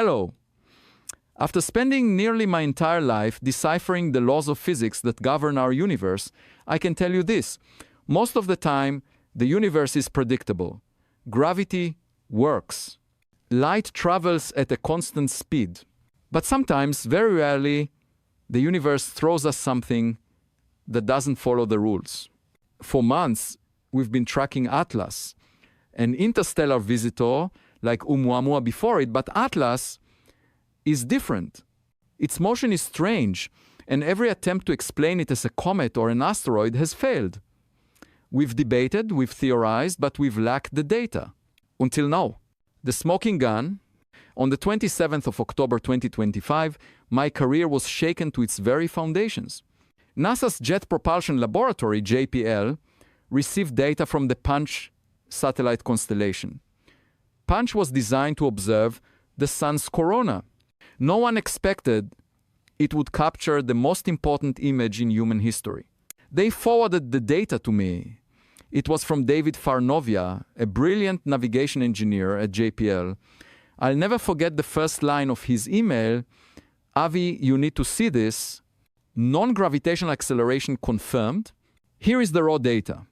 Hello. After spending nearly my entire life deciphering the laws of physics that govern our universe, I can tell you this. Most of the time, the universe is predictable. Gravity works. Light travels at a constant speed. But sometimes, very rarely, the universe throws us something that doesn't follow the rules. For months, we've been tracking Atlas, an interstellar visitor like Oumuamua before it, but Atlas is different. Its motion is strange, and every attempt to explain it as a comet or an asteroid has failed. We've debated, we've theorized, but we've lacked the data. Until now. The smoking gun. On the 27th of October 2025, my career was shaken to its very foundations. NASA's Jet Propulsion Laboratory, JPL, received data from the Punch satellite constellation. Punch was designed to observe the sun's corona. No one expected it would capture the most important image in human history. They forwarded the data to me. It was from David Farnovia, a brilliant navigation engineer at JPL. I'll never forget the first line of his email. Avi, you need to see this. Non-gravitational acceleration confirmed. Here is the raw data.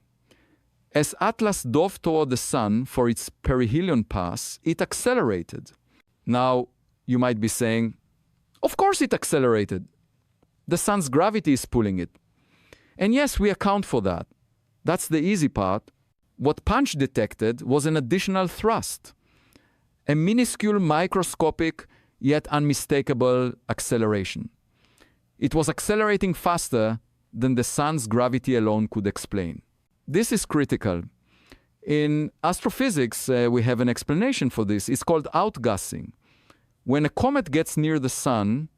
As Atlas dove toward the sun for its perihelion pass, it accelerated. Now, you might be saying, of course it accelerated. The sun's gravity is pulling it. And yes, we account for that. That's the easy part. What Punch detected was an additional thrust, a minuscule, microscopic, yet unmistakable acceleration. It was accelerating faster than the sun's gravity alone could explain. This is critical. In astrophysics, we have an explanation for this. It's called outgassing. When a comet gets near the sun,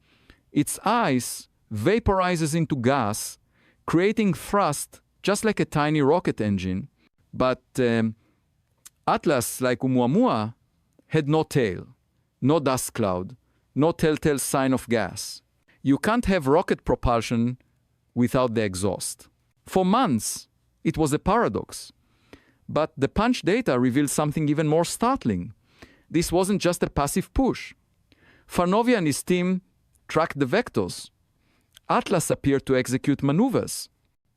its ice vaporizes into gas, creating thrust just like a tiny rocket engine. But Atlas, like Oumuamua, had no tail, no dust cloud, no telltale sign of gas. You can't have rocket propulsion without the exhaust. For months, it was a paradox. But the Punch data revealed something even more startling. This wasn't just a passive push. Farnovia and his team tracked the vectors. Atlas appeared to execute maneuvers.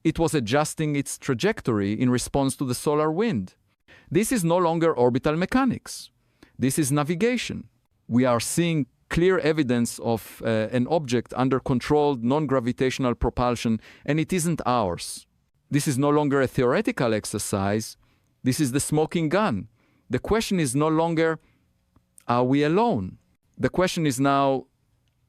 It was adjusting its trajectory in response to the solar wind. This is no longer orbital mechanics. This is navigation. We are seeing clear evidence of an object under controlled non-gravitational propulsion, and it isn't ours. This is no longer a theoretical exercise. This is the smoking gun. The question is no longer, are we alone? The question is now,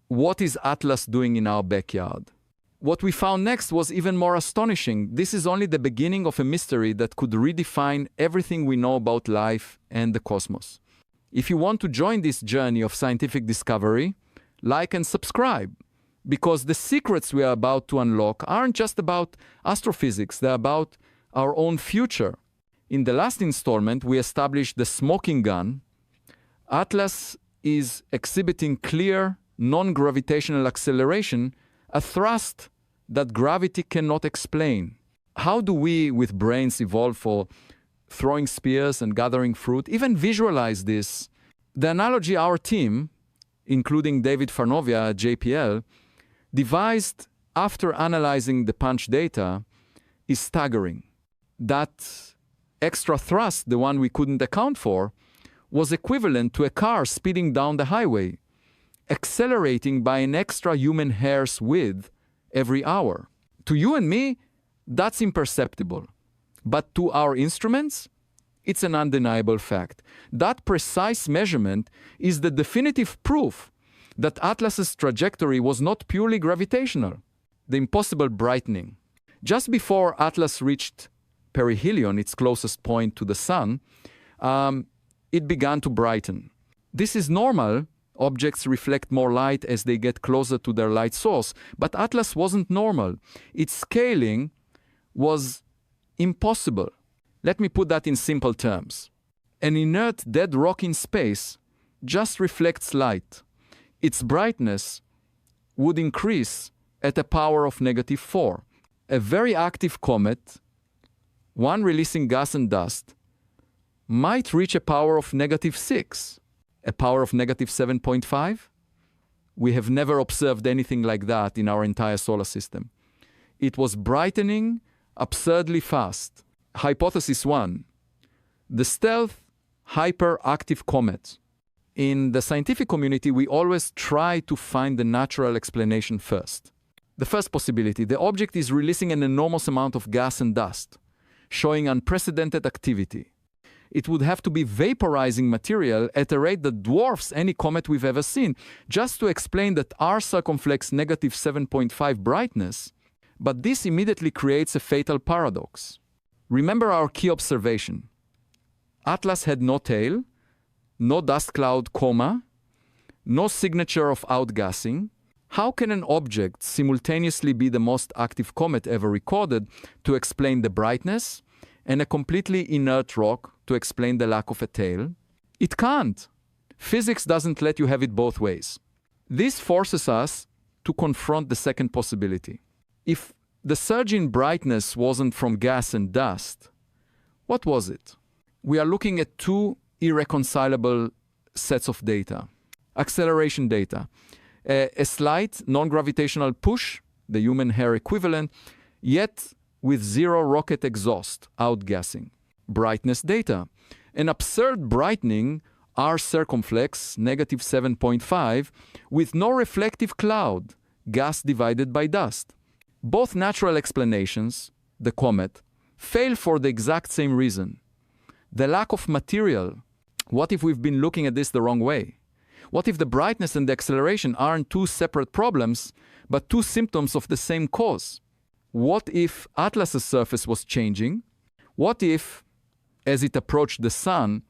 what is Atlas doing in our backyard? What we found next was even more astonishing. This is only the beginning of a mystery that could redefine everything we know about life and the cosmos. If you want to join this journey of scientific discovery, like and subscribe, because the secrets we are about to unlock aren't just about astrophysics, they're about our own future. In the last installment, we established the smoking gun. Atlas is exhibiting clear non-gravitational acceleration, a thrust that gravity cannot explain. How do we, with brains, evolve for throwing spears and gathering fruit? Even visualize this. The analogy our team, including David Farnovia at JPL, devised after analyzing the Punch data is staggering. That extra thrust, the one we couldn't account for, was equivalent to a car speeding down the highway, accelerating by an extra human hair's width every hour. To you and me, that's imperceptible. But to our instruments, it's an undeniable fact. That precise measurement is the definitive proof that Atlas's trajectory was not purely gravitational. The impossible brightening. Just before Atlas reached perihelion, its closest point to the sun, it began to brighten. This is normal. Objects reflect more light as they get closer to their light source. But Atlas wasn't normal. Its scaling was impossible. Let me put that in simple terms. An inert dead rock in space just reflects light. Its brightness would increase at a power of -4. A very active comet, one releasing gas and dust, might reach a power of -6. A power of negative 7.5? We have never observed anything like that in our entire solar system. It was brightening absurdly fast. Hypothesis 1. The stealth hyperactive comet. In the scientific community, we always try to find the natural explanation first. The first possibility, the object is releasing an enormous amount of gas and dust, showing unprecedented activity. It would have to be vaporizing material at a rate that dwarfs any comet we've ever seen, just to explain that our circumflex negative 7.5 brightness, but this immediately creates a fatal paradox. Remember our key observation. Atlas had no tail, no dust cloud coma, no signature of outgassing. How can an object simultaneously be the most active comet ever recorded to explain the brightness, and a completely inert rock to explain the lack of a tail? It can't. Physics doesn't let you have it both ways. This forces us to confront the second possibility. If the surge in brightness wasn't from gas and dust, what was it? We are looking at two irreconcilable sets of data. Acceleration data. A slight non-gravitational push, the human hair equivalent, yet with zero rocket exhaust, outgassing. Brightness data. An absurd brightening, R circumflex, negative 7.5, with no reflective cloud, gas divided by dust. Both natural explanations, the comet, fail for the exact same reason. The lack of material. What if we've been looking at this the wrong way? What if the brightness and the acceleration aren't two separate problems, but two symptoms of the same cause? What if Atlas's surface was changing? What if, as it approached the sun,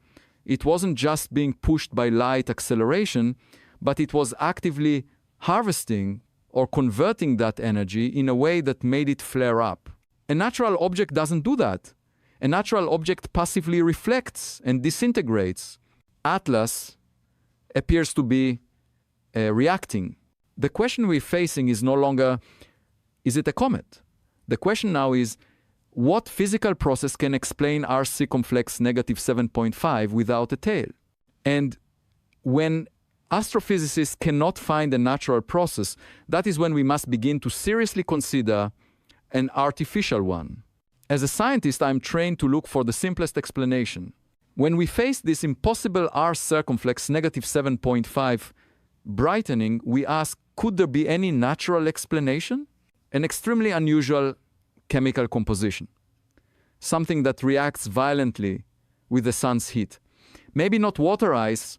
it wasn't just being pushed by light acceleration, but it was actively harvesting or converting that energy in a way that made it flare up? A natural object doesn't do that. A natural object passively reflects and disintegrates. Atlas appears to be reacting. The question we're facing is no longer, is it a comet? The question now is, what physical process can explain our circumflex negative 7.5 without a tail? And when astrophysicists cannot find a natural process, that is when we must begin to seriously consider an artificial one. As a scientist, I'm trained to look for the simplest explanation. When we face this impossible R circumflex negative 7.5 brightening, we ask, could there be any natural explanation? An extremely unusual chemical composition. Something that reacts violently with the sun's heat. Maybe not water ice,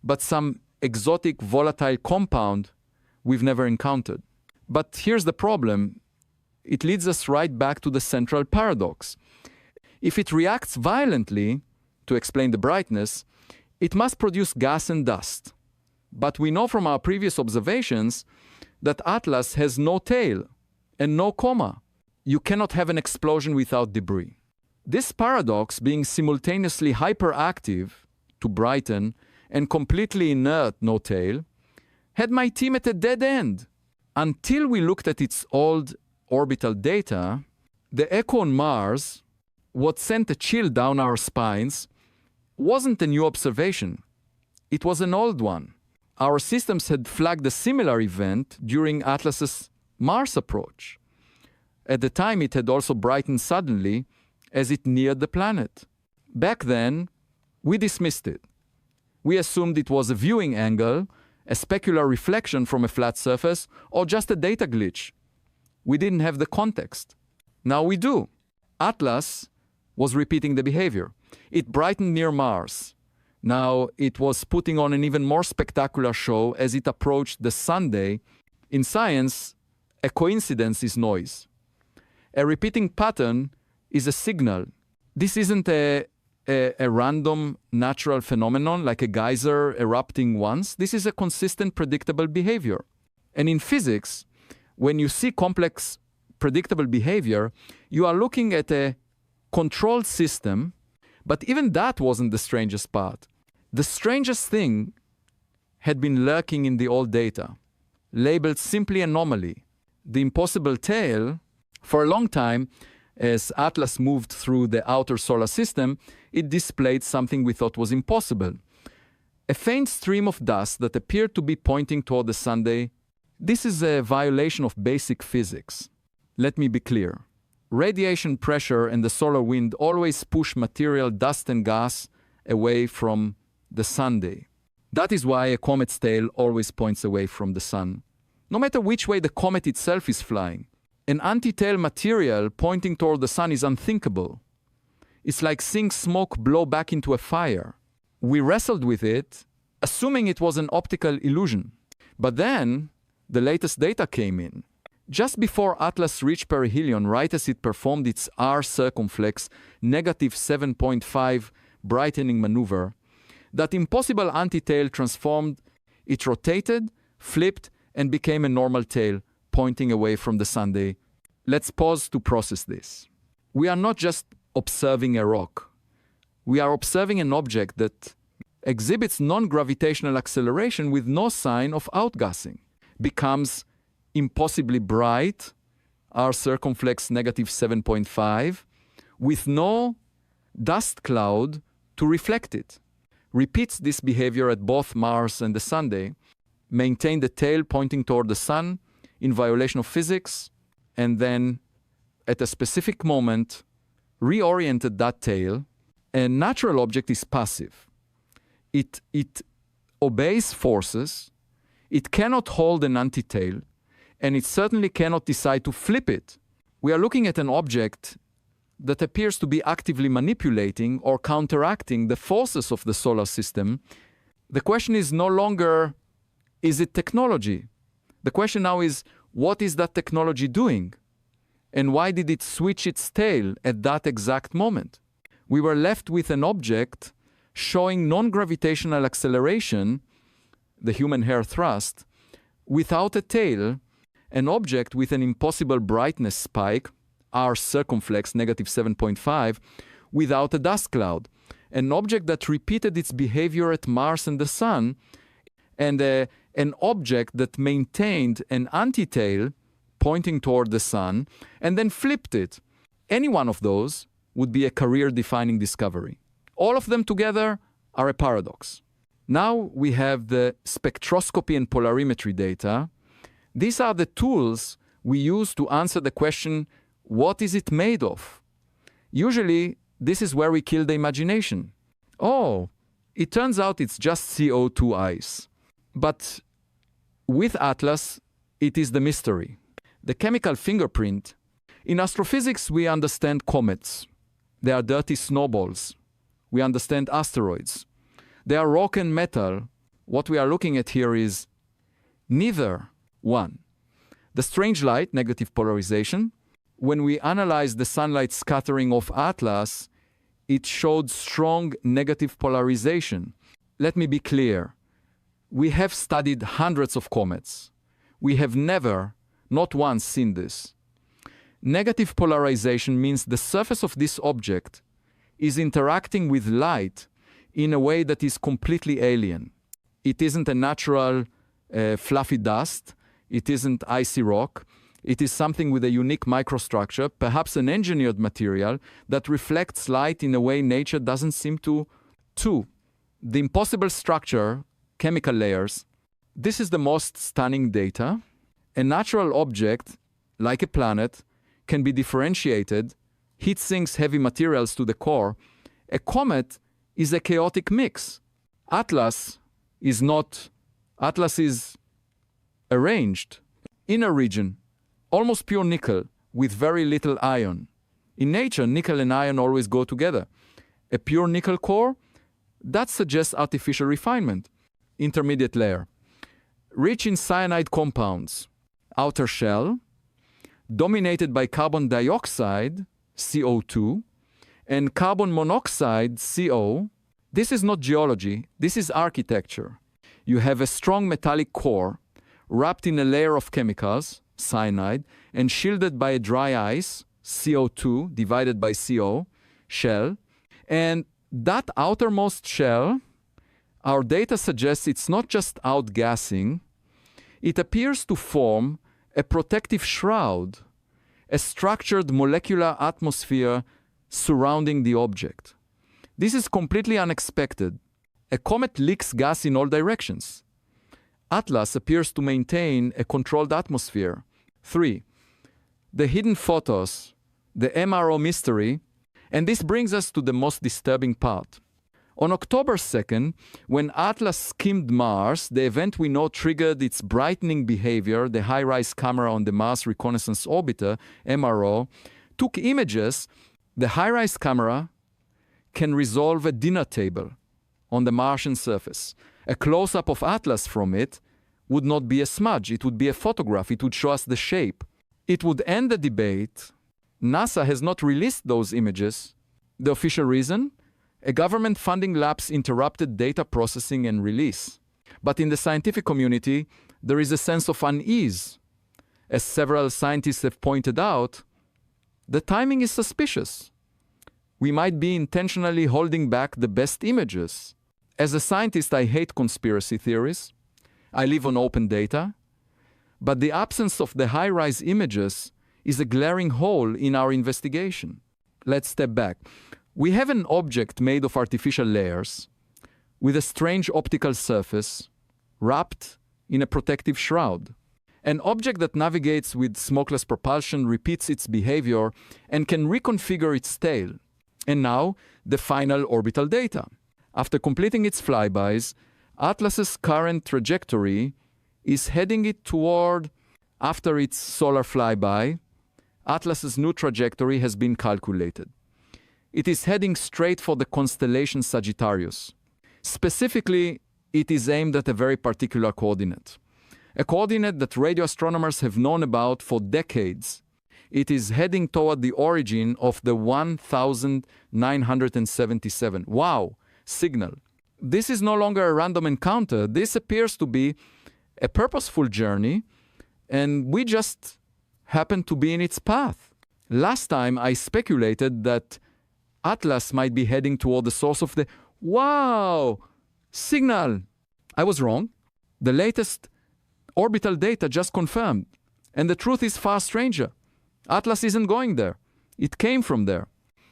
but some exotic volatile compound we've never encountered. But here's the problem. It leads us right back to the central paradox. If it reacts violently to explain the brightness, it must produce gas and dust. But we know from our previous observations that Atlas has no tail and no coma. You cannot have an explosion without debris. This paradox, being simultaneously hyperactive, to brighten, and completely inert, no tail, had my team at a dead end. Until we looked at its old orbital data, the echo on Mars, what sent a chill down our spines, wasn't a new observation. It was an old one. Our systems had flagged a similar event during Atlas's Mars approach. At the time, it had also brightened suddenly as it neared the planet. Back then, we dismissed it. We assumed it was a viewing angle, a specular reflection from a flat surface, or just a data glitch. We didn't have the context. Now we do. Atlas was repeating the behavior. It brightened near Mars. Now it was putting on an even more spectacular show as it approached the Sunday. In science, a coincidence is noise. A repeating pattern is a signal. This isn't a random natural phenomenon like a geyser erupting once. This is a consistent, predictable behavior. And in physics, when you see complex, predictable behavior, you are looking at a controlled system, but even that wasn't the strangest part. The strangest thing had been lurking in the old data, labeled simply anomaly. The impossible tail, for a long time, as Atlas moved through the outer solar system, it displayed something we thought was impossible. A faint stream of dust that appeared to be pointing toward the Sunday. This is a violation of basic physics. Let me be clear. Radiation pressure and the solar wind always push material, dust and gas away from the Sunday. That is why a comet's tail always points away from the sun, no matter which way the comet itself is flying. An anti-tail material pointing toward the sun is unthinkable. It's like seeing smoke blow back into a fire. We wrestled with it, assuming it was an optical illusion. But then, the latest data came in. Just before Atlas reached perihelion, right as it performed its R circumflex negative 7.5 brightening maneuver, that impossible anti-tail transformed, it rotated, flipped, and became a normal tail, pointing away from the Sunday. Let's pause to process this. We are not just observing a rock. We are observing an object that exhibits non-gravitational acceleration with no sign of outgassing, becomes impossibly bright, R circumflex negative 7.5, with no dust cloud to reflect it. Repeats this behavior at both Mars and the Sunday, maintained the tail pointing toward the sun in violation of physics, and then at a specific moment reoriented that tail. A natural object is passive. It obeys forces, it cannot hold an anti-tail, and it certainly cannot decide to flip it. We are looking at an object that appears to be actively manipulating or counteracting the forces of the solar system. The question is no longer, is it technology? The question now is, what is that technology doing? And why did it switch its tail at that exact moment? We were left with an object showing non-gravitational acceleration, the human hair thrust, without a tail, an object with an impossible brightness spike, R circumflex negative 7.5, without a dust cloud, an object that repeated its behavior at Mars and the Sun, and an object that maintained an anti-tail pointing toward the Sun, and then flipped it. Any one of those would be a career-defining discovery. All of them together are a paradox. Now we have the spectroscopy and polarimetry data. These are the tools we use to answer the question, what is it made of? Usually, this is where we kill the imagination. Oh, it turns out it's just CO2 ice. But with Atlas, it is the mystery. The chemical fingerprint. In astrophysics, we understand comets. They are dirty snowballs. We understand asteroids. They are rock and metal. What we are looking at here is neither one. The strange light, negative polarization. When we analyzed the sunlight scattering of Atlas, it showed strong negative polarization. Let me be clear. We have studied hundreds of comets. We have never, not once, seen this. Negative polarization means the surface of this object is interacting with light in a way that is completely alien. It isn't a natural fluffy dust. It isn't icy rock. It is something with a unique microstructure, perhaps an engineered material that reflects light in a way nature doesn't seem to. 2. The impossible structure, chemical layers. This is the most stunning data. A natural object, like a planet, can be differentiated, heat sinks heavy materials to the core. A comet is a chaotic mix. Atlas is not. Atlas is arranged. Inner region, almost pure nickel with very little iron. In nature, nickel and iron always go together. A pure nickel core, that suggests artificial refinement. Intermediate layer, rich in cyanide compounds. Outer shell, dominated by carbon dioxide, CO2, and carbon monoxide, CO. This is not geology, this is architecture. You have a strong metallic core wrapped in a layer of chemicals, cyanide, and shielded by a dry ice, CO2 divided by CO, shell. And that outermost shell, our data suggests it's not just outgassing, it appears to form a protective shroud, a structured molecular atmosphere surrounding the object. This is completely unexpected. A comet leaks gas in all directions. Atlas appears to maintain a controlled atmosphere. 3. The hidden photos, the MRO mystery, and this brings us to the most disturbing part. On October 2nd, when Atlas skimmed Mars, the event we know triggered its brightening behavior, the high-rise camera on the Mars Reconnaissance Orbiter, MRO, took images. The high-rise camera can resolve a dinner table on the Martian surface. A close-up of Atlas from it would not be a smudge, it would be a photograph, it would show us the shape. It would end the debate. NASA has not released those images. The official reason? A government funding lapse interrupted data processing and release. But in the scientific community, there is a sense of unease. As several scientists have pointed out, the timing is suspicious. We might be intentionally holding back the best images. As a scientist, I hate conspiracy theories. I live on open data. But the absence of the high-rise images is a glaring hole in our investigation. Let's step back. We have an object made of artificial layers with a strange optical surface wrapped in a protective shroud. An object that navigates with smokeless propulsion, repeats its behavior, and can reconfigure its tail. And now, the final orbital data. After completing its flybys, Atlas's current trajectory is heading it toward, after its solar flyby, Atlas's new trajectory has been calculated. It is heading straight for the constellation Sagittarius. Specifically, it is aimed at a very particular coordinate. A coordinate that radio astronomers have known about for decades. It is heading toward the origin of the 1977. Wow! Signal. This is no longer a random encounter. This appears to be a purposeful journey, and we just happen to be in its path. Last time I speculated that Atlas might be heading toward the source of the signal. I was wrong. The latest orbital data just confirmed. And the truth is far stranger. Atlas isn't going there. It came from there.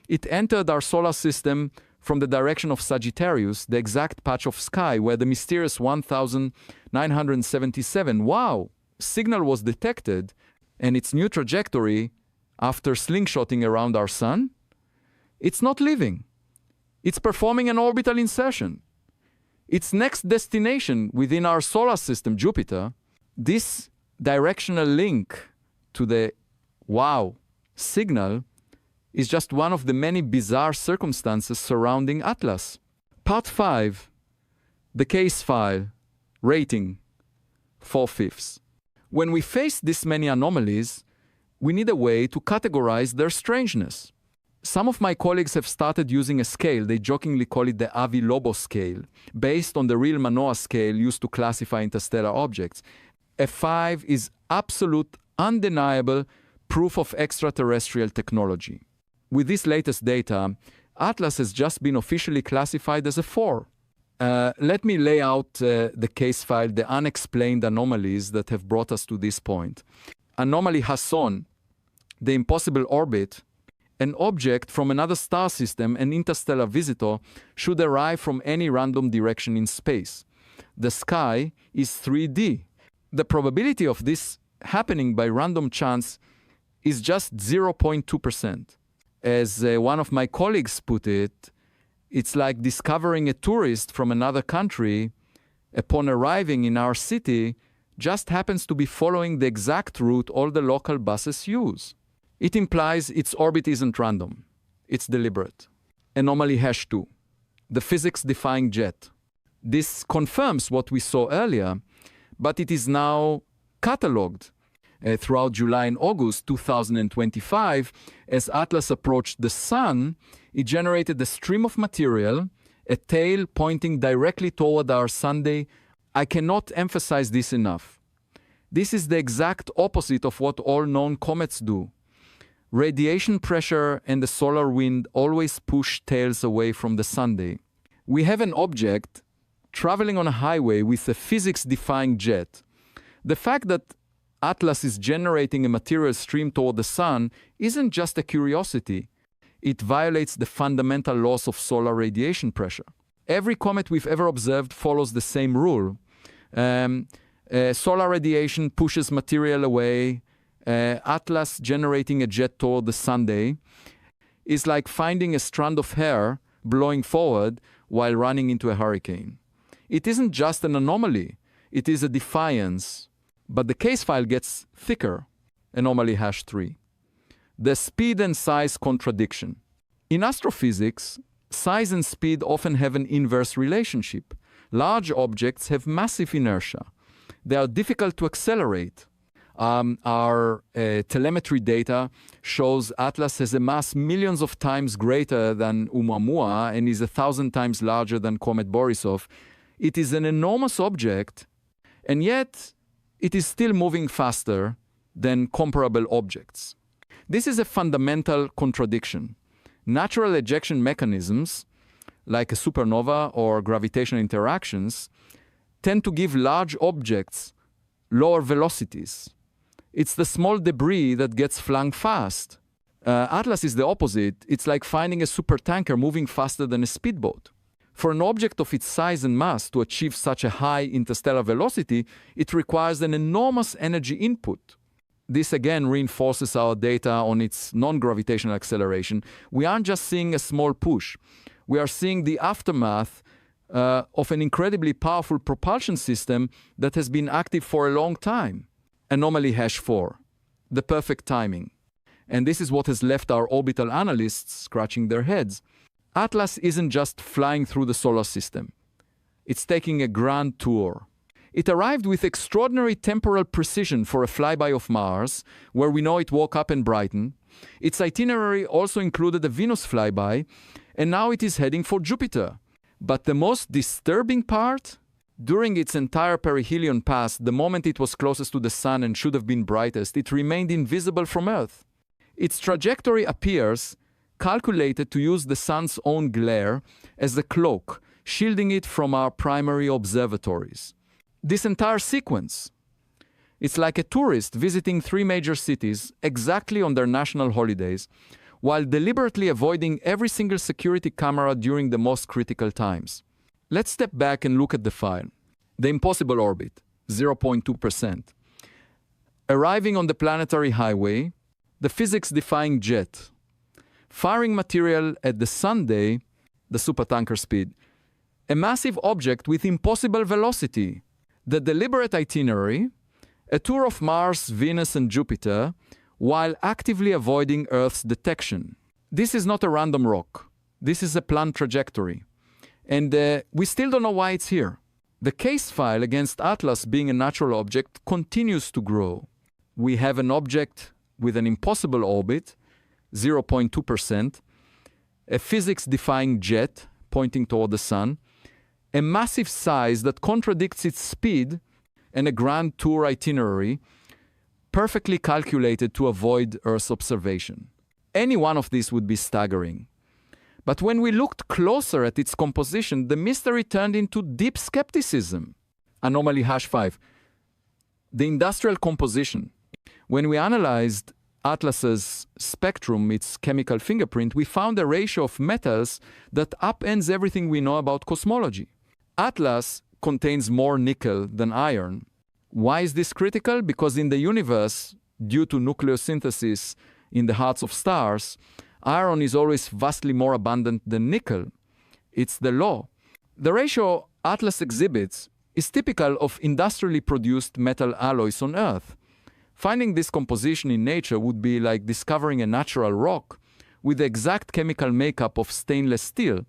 It entered our solar system from the direction of Sagittarius, the exact patch of sky where the mysterious 1977 signal was detected, and its new trajectory, after slingshotting around our sun, it's not leaving. It's performing an orbital insertion. Its next destination within our solar system, Jupiter, this directional link to the signal is just one of the many bizarre circumstances surrounding Atlas. Part 5. The case file. Rating. 4/5. When we face this many anomalies, we need a way to categorize their strangeness. Some of my colleagues have started using a scale, they jokingly call it the Avi-Lobo scale, based on the real Manoa scale used to classify interstellar objects. A 5 is absolute, undeniable proof of extraterrestrial technology. With this latest data, Atlas has just been officially classified as a 4. Let me lay out the case file, the unexplained anomalies that have brought us to this point. Anomaly Hasson, the impossible orbit. An object from another star system, an interstellar visitor, should arrive from any random direction in space. The sky is 3D. The probability of this happening by random chance is just 0.2%. As one of my colleagues put it, it's like discovering a tourist from another country, upon arriving in our city, just happens to be following the exact route all the local buses use. It implies its orbit isn't random. It's deliberate. Anomaly #2, the physics-defying jet. This confirms what we saw earlier, but it is now catalogued. Throughout July and August 2025, as Atlas approached the Sun, it generated a stream of material, a tail pointing directly toward our Sunday. I cannot emphasize this enough. This is the exact opposite of what all known comets do. Radiation pressure and the solar wind always push tails away from the Sunday. We have an object traveling on a highway with a physics-defying jet. The fact that Atlas is generating a material stream toward the Sun isn't just a curiosity. It violates the fundamental laws of solar radiation pressure. Every comet we've ever observed follows the same rule. Solar radiation pushes material away. Atlas generating a jet toward the Sunday is like finding a strand of hair blowing forward while running into a hurricane. It isn't just an anomaly, it is a defiance. But the case file gets thicker. Anomaly hash 3. The speed and size contradiction. In astrophysics, size and speed often have an inverse relationship. Large objects have massive inertia. They are difficult to accelerate. Our telemetry data shows Atlas has a mass millions of times greater than Oumuamua and is 1,000 times larger than Comet Borisov. It is an enormous object, and yet it is still moving faster than comparable objects. This is a fundamental contradiction. Natural ejection mechanisms, like a supernova or gravitational interactions, tend to give large objects lower velocities. It's the small debris that gets flung fast. Atlas is the opposite. It's like finding a supertanker moving faster than a speedboat. For an object of its size and mass to achieve such a high interstellar velocity, it requires an enormous energy input. This again reinforces our data on its non-gravitational acceleration. We aren't just seeing a small push. We are seeing the aftermath of an incredibly powerful propulsion system that has been active for a long time. Anomaly hash 4, the perfect timing. And this is what has left our orbital analysts scratching their heads. Atlas isn't just flying through the solar system. It's taking a grand tour. It arrived with extraordinary temporal precision for a flyby of Mars, where we know it woke up and brightened. Its itinerary also included a Venus flyby, and now it is heading for Jupiter. But the most disturbing part? During its entire perihelion pass, the moment it was closest to the Sun and should have been brightest, it remained invisible from Earth. Its trajectory appears calculated to use the Sun's own glare as a cloak, shielding it from our primary observatories. This entire sequence, it's like a tourist visiting 3 major cities exactly on their national holidays, while deliberately avoiding every single security camera during the most critical times. Let's step back and look at the file. The impossible orbit, 0.2%. Arriving on the planetary highway, the physics-defying jet. Firing material at the Sunday, the supertanker speed. A massive object with impossible velocity. The deliberate itinerary, a tour of Mars, Venus, and Jupiter, while actively avoiding Earth's detection. This is not a random rock. This is a planned trajectory. And we still don't know why it's here. The case file against Atlas being a natural object continues to grow. We have an object with an impossible orbit, 0.2%, a physics-defying jet pointing toward the Sun, a massive size that contradicts its speed, and a grand tour itinerary perfectly calculated to avoid Earth's observation. Any one of these would be staggering. But when we looked closer at its composition, the mystery turned into deep skepticism. Anomaly hash 5. The industrial composition. When we analyzed Atlas's spectrum, its chemical fingerprint, we found a ratio of metals that upends everything we know about cosmology. Atlas contains more nickel than iron. Why is this critical? Because in the universe, due to nucleosynthesis in the hearts of stars, iron is always vastly more abundant than nickel. It's the law. The ratio Atlas exhibits is typical of industrially produced metal alloys on Earth. Finding this composition in nature would be like discovering a natural rock with the exact chemical makeup of stainless steel.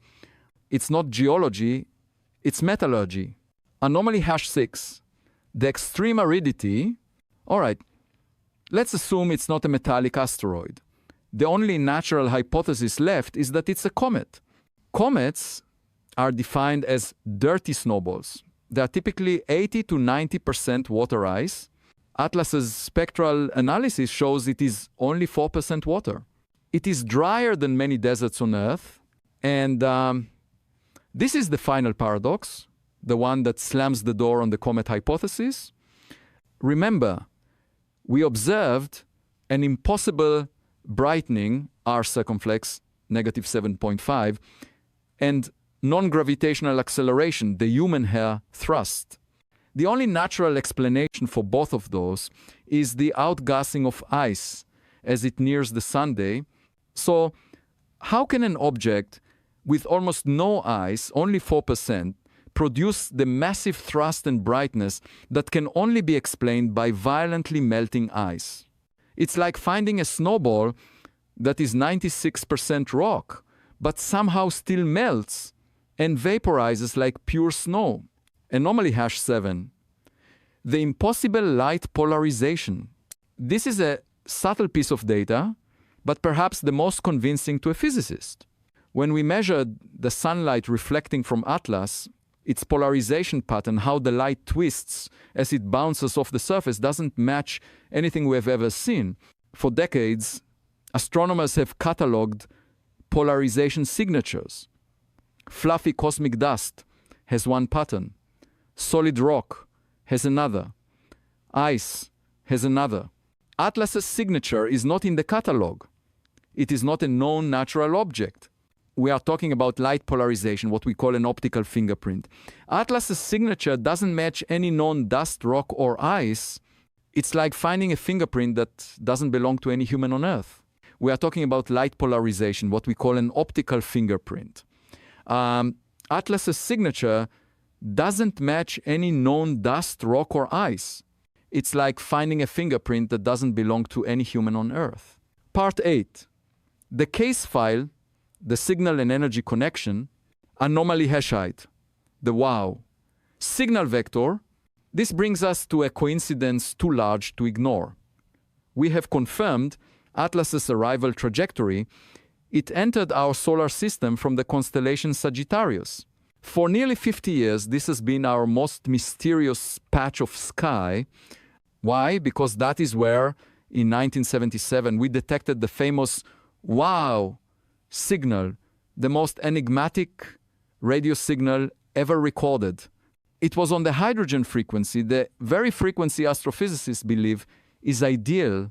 It's not geology, it's metallurgy. Anomaly hash 6. The extreme aridity. All right, let's assume it's not a metallic asteroid. The only natural hypothesis left is that it's a comet. Comets are defined as dirty snowballs. They are typically 80 to 90% water ice. Atlas's spectral analysis shows it is only 4% water. It is drier than many deserts on Earth. And this is the final paradox, the one that slams the door on the comet hypothesis. Remember, we observed an impossible brightening, R circumflex, -7.5, and non-gravitational acceleration, the human hair thrust. The only natural explanation for both of those is the outgassing of ice as it nears the Sunday. So, how can an object with almost no ice, only 4%, produce the massive thrust and brightness that can only be explained by violently melting ice? It's like finding a snowball that is 96% rock, but somehow still melts and vaporizes like pure snow. Anomaly hash 7. The impossible light polarization. This is a subtle piece of data, but perhaps the most convincing to a physicist. When we measured the sunlight reflecting from Atlas, its polarization pattern, how the light twists as it bounces off the surface, doesn't match anything we have ever seen. For decades, astronomers have cataloged polarization signatures. Fluffy cosmic dust has one pattern. Solid rock has another. Ice has another. Atlas's signature is not in the catalog. It is not a known natural object. We are talking about light polarization, what we call an optical fingerprint. Atlas's signature doesn't match any known dust, rock, or ice. It's like finding a fingerprint that doesn't belong to any human on Earth. We are talking about light polarization, what we call an optical fingerprint. Atlas's signature doesn't match any known dust, rock, or ice. It's like finding a fingerprint that doesn't belong to any human on Earth. Part 8. The case file, the signal and energy connection, anomaly hash height, the wow. Signal vector, this brings us to a coincidence too large to ignore. We have confirmed Atlas's arrival trajectory. It entered our solar system from the constellation Sagittarius. For nearly 50 years, this has been our most mysterious patch of sky. Why? Because that is where, in 1977, we detected the famous wow signal, the most enigmatic radio signal ever recorded. It was on the hydrogen frequency, the very frequency astrophysicists believe is ideal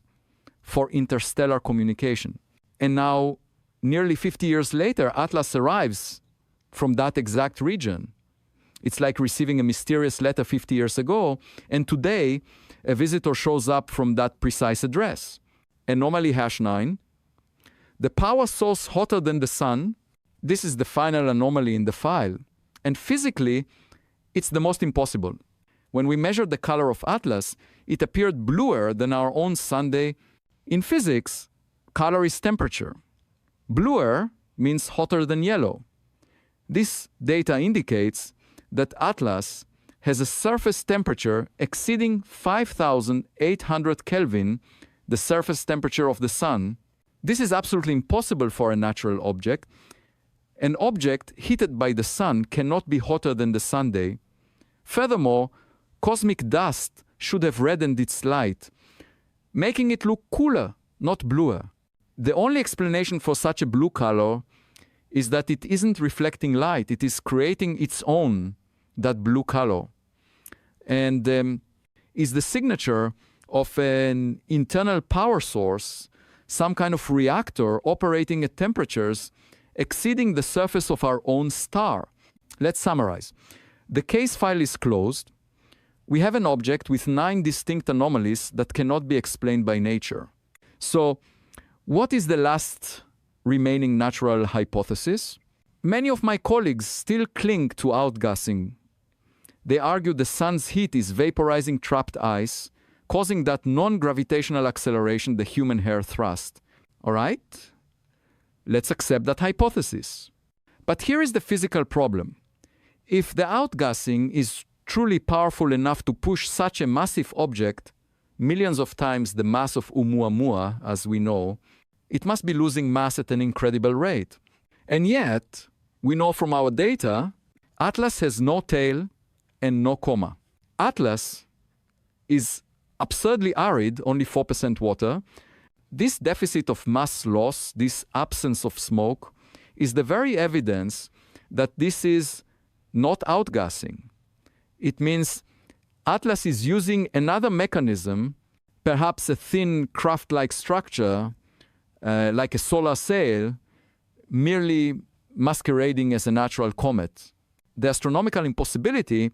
for interstellar communication. And now, nearly 50 years later, Atlas arrives from that exact region. It's like receiving a mysterious letter 50 years ago, and today, a visitor shows up from that precise address. Anomaly hash 9. The power source hotter than the sun, this is the final anomaly in the file, and physically, it's the most impossible. When we measured the color of Atlas, it appeared bluer than our own Sunday. In physics, color is temperature. Bluer means hotter than yellow. This data indicates that Atlas has a surface temperature exceeding 5,800 Kelvin, the surface temperature of the sun. This is absolutely impossible for a natural object. An object heated by the sun cannot be hotter than the Sunday. Furthermore, cosmic dust should have reddened its light, making it look cooler, not bluer. The only explanation for such a blue color is that it isn't reflecting light, it is creating its own, that blue color. And is the signature of an internal power source, some kind of reactor operating at temperatures exceeding the surface of our own star. Let's summarize. The case file is closed. We have an object with 9 distinct anomalies that cannot be explained by nature. So, what is the last remaining natural hypothesis? Many of my colleagues still cling to outgassing. They argue the sun's heat is vaporizing trapped ice, causing that non-gravitational acceleration, the human hair thrust. All right? Let's accept that hypothesis. But here is the physical problem. If the outgassing is truly powerful enough to push such a massive object, millions of times the mass of Oumuamua, as we know, it must be losing mass at an incredible rate. And yet, we know from our data, Atlas has no tail and no coma. Atlas is absurdly arid, only 4% water. This deficit of mass loss, this absence of smoke, is the very evidence that this is not outgassing. It means Atlas is using another mechanism, perhaps a thin craft-like structure, like a solar sail, merely masquerading as a natural comet. The astronomical impossibility,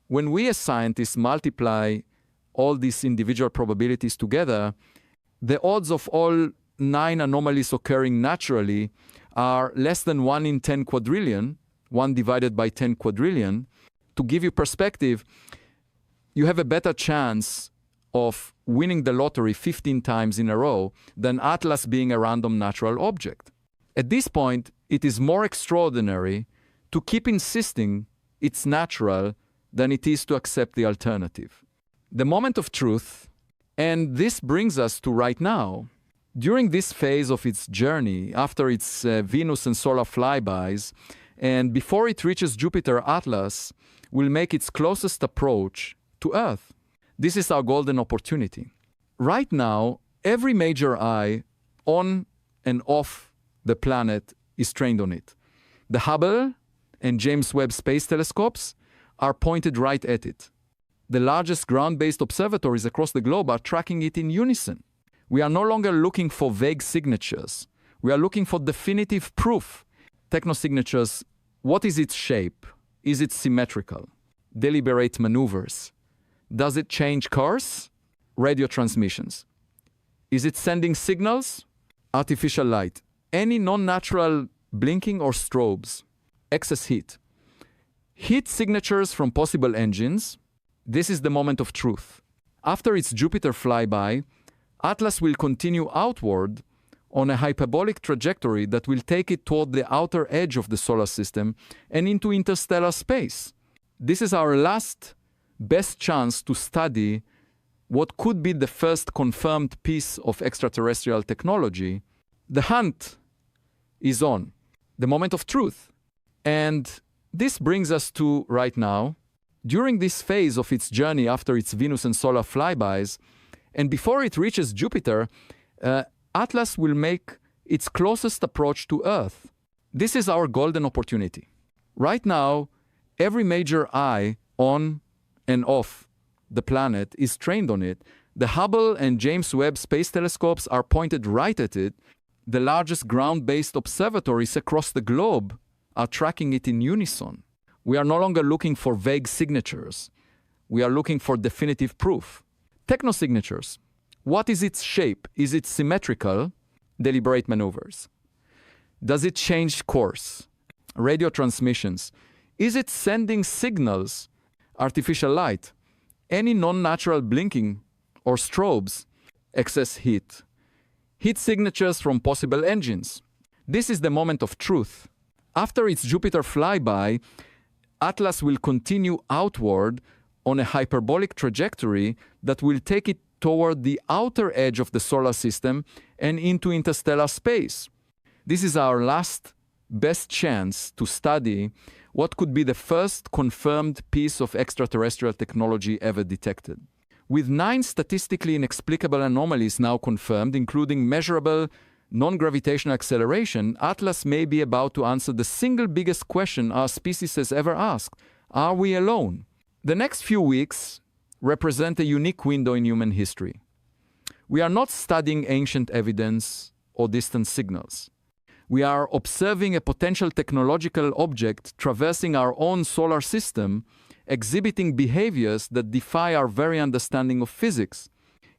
when we as scientists multiply all these individual probabilities together, the odds of all 9 anomalies occurring naturally are less than 1 in 10 quadrillion, 1 divided by 10 quadrillion. To give you perspective, you have a better chance of winning the lottery 15 times in a row than Atlas being a random natural object. At this point, it is more extraordinary to keep insisting it's natural than it is to accept the alternative. The moment of truth, and this brings us to right now. During this phase of its journey, after its Venus and solar flybys, and before it reaches Jupiter, Atlas will make its closest approach to Earth. This is our golden opportunity. Right now, every major eye on and off the planet is trained on it. The Hubble and James Webb Space Telescopes are pointed right at it. The largest ground-based observatories across the globe are tracking it in unison. We are no longer looking for vague signatures. We are looking for definitive proof. Technosignatures, what is its shape? Is it symmetrical? Deliberate maneuvers. Does it change course? Radio transmissions. Is it sending signals? Artificial light. Any non-natural blinking or strobes. Excess heat. Heat signatures from possible engines. This is the moment of truth. After its Jupiter flyby, Atlas will continue outward on a hyperbolic trajectory that will take it toward the outer edge of the solar system and into interstellar space. This is our last best chance to study what could be the first confirmed piece of extraterrestrial technology. The hunt is on, the moment of truth. And this brings us to right now. During this phase of its journey after its Venus and solar flybys, and before it reaches Jupiter, Atlas will make its closest approach to Earth. This is our golden opportunity. Right now, every major eye on and off the planet is trained on it. The Hubble and James Webb Space Telescopes are pointed right at it. The largest ground-based observatories across the globe are tracking it in unison. We are no longer looking for vague signatures. We are looking for definitive proof. Technosignatures. What is its shape? Is it symmetrical? Deliberate maneuvers. Does it change course? Radio transmissions. Is it sending signals? Artificial light. Any non-natural blinking or strobes? Excess heat. Heat signatures from possible engines. This is the moment of truth. After its Jupiter flyby, Atlas will continue outward on a hyperbolic trajectory that will take it toward the outer edge of the solar system and into interstellar space. This is our last best chance to study what could be the first confirmed piece of extraterrestrial technology ever detected. With 9 statistically inexplicable anomalies now confirmed, including measurable non-gravitational acceleration, Atlas may be about to answer the single biggest question our species has ever asked: are we alone? The next few weeks represent a unique window in human history. We are not studying ancient evidence or distant signals. We are observing a potential technological object traversing our own solar system, exhibiting behaviors that defy our very understanding of physics.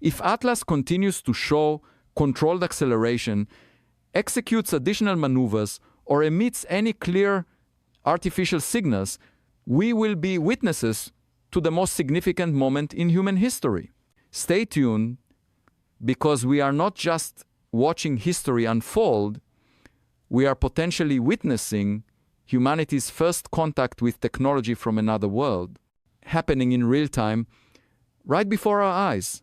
If Atlas continues to show controlled acceleration, executes additional maneuvers, or emits any clear artificial signals, we will be witnesses to the most significant moment in human history. Stay tuned, because we are not just watching history unfold, we are potentially witnessing humanity's first contact with technology from another world, happening in real time, right before our eyes.